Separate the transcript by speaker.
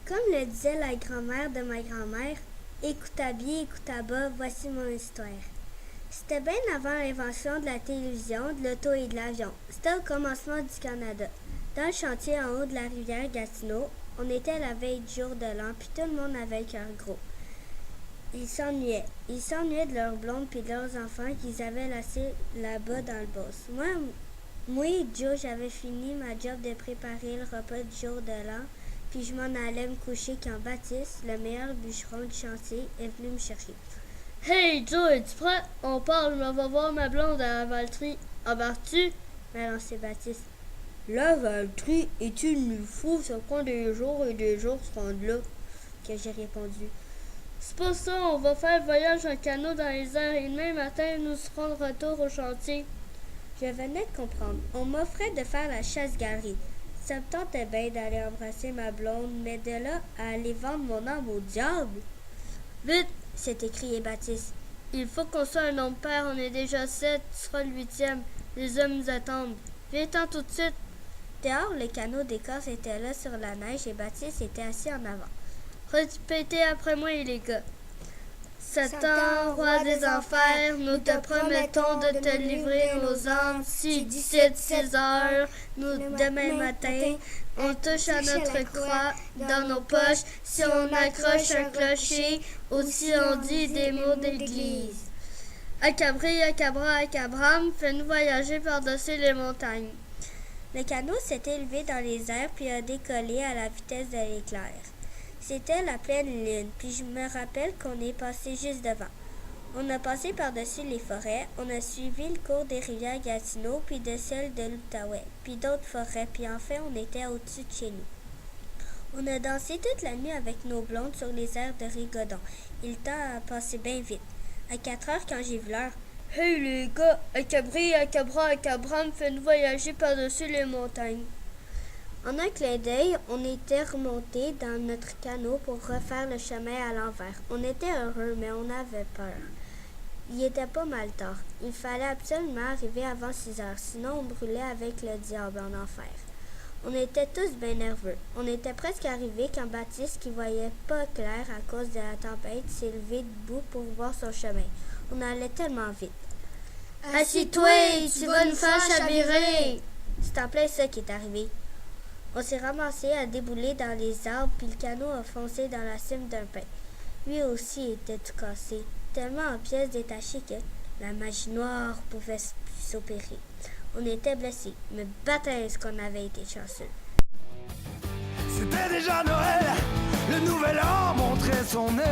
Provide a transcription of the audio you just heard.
Speaker 1: Comme le disait la grand-mère de ma grand-mère, écoute à bien, écoute à bas, voici mon histoire. C'était bien avant l'invention de la télévision, de l'auto et de l'avion. C'était au commencement du Canada. Dans le chantier en haut de la rivière Gatineau, on était la veille du jour de l'an, puis tout le monde avait le cœur gros. Ils s'ennuyaient. Ils s'ennuyaient de leurs blondes puis de leurs enfants qu'ils avaient laissés là-bas dans le boss. Moi et Joe, j'avais fini ma job de préparer le repas du jour de l'an, puis je m'en allais me coucher quand Baptiste, le meilleur bûcheron du chantier, est venu me chercher.
Speaker 2: « Hey Joe, es-tu prêt? On parle, mais on va voir ma blonde à la Valtrie. Embarques-tu? »
Speaker 1: m'a lancé Baptiste.
Speaker 2: « La Valtrie est-il une fou? Ça prend des jours et des jours se rendre là. »
Speaker 1: que j'ai répondu.
Speaker 2: « C'est pas ça, on va faire le voyage en canot dans les airs et demain matin, nous serons de retour au chantier. »
Speaker 1: Je venais de comprendre. On m'offrait de faire la chasse-galerie. Ça me tentait bien d'aller embrasser ma blonde, mais de là à aller vendre mon âme au diable.
Speaker 2: Vite,
Speaker 1: s'est écrié Baptiste.
Speaker 2: Il faut qu'on soit un nombre pair, on est déjà 7, tu seras le 8e. Les hommes nous attendent. Viens-t'en tout de suite.
Speaker 1: Dehors, le canot d'écorce était là sur la neige et Baptiste était assis en avant.
Speaker 2: Répétez après moi, les gars. Satan, roi des enfers, nous te promettons de te livrer nos âmes si d'ici 6 heures, demain matin, on touche à notre croix dans nos poches, si on accroche un clocher ou si on dit des mots d'église. Acabri, acabra, acabram, fais-nous voyager par-dessus les montagnes.
Speaker 1: Le canot s'est élevé dans les airs puis a décollé à la vitesse de l'éclair. C'était la pleine lune, puis je me rappelle qu'on est passé juste devant. On a passé par-dessus les forêts, on a suivi le cours des rivières Gatineau, puis de celle de l'Outaouais, puis d'autres forêts, puis enfin on était au-dessus de chez nous. On a dansé toute la nuit avec nos blondes sur les airs de Rigodon, et le temps a passé bien vite. À 4 heures, quand j'ai vu l'heure,
Speaker 2: « Hey les gars, acabri, acabra, acabram, fais-nous voyager par-dessus les montagnes. »
Speaker 1: En un clin d'œil, on était remontés dans notre canot pour refaire le chemin à l'envers. On était heureux, mais on avait peur. Il était pas mal tard. Il fallait absolument arriver avant 6 heures, sinon on brûlait avec le diable en enfer. On était tous bien nerveux. On était presque arrivés quand Baptiste, qui voyait pas clair à cause de la tempête, s'est levé debout pour voir son chemin. On allait tellement vite.
Speaker 2: « Assis-toi, tu vas nous faire chavirer! »
Speaker 1: C'est en plein ça qui est arrivé. On s'est ramassé à débouler dans les arbres, puis le canot a foncé dans la cime d'un pin. Lui aussi était tout cassé, tellement en pièces détachées que la magie noire pouvait s'opérer. On était blessés, mais baptême qu'on avait été chanceux.
Speaker 3: C'était déjà Noël, le nouvel an montrait son nez.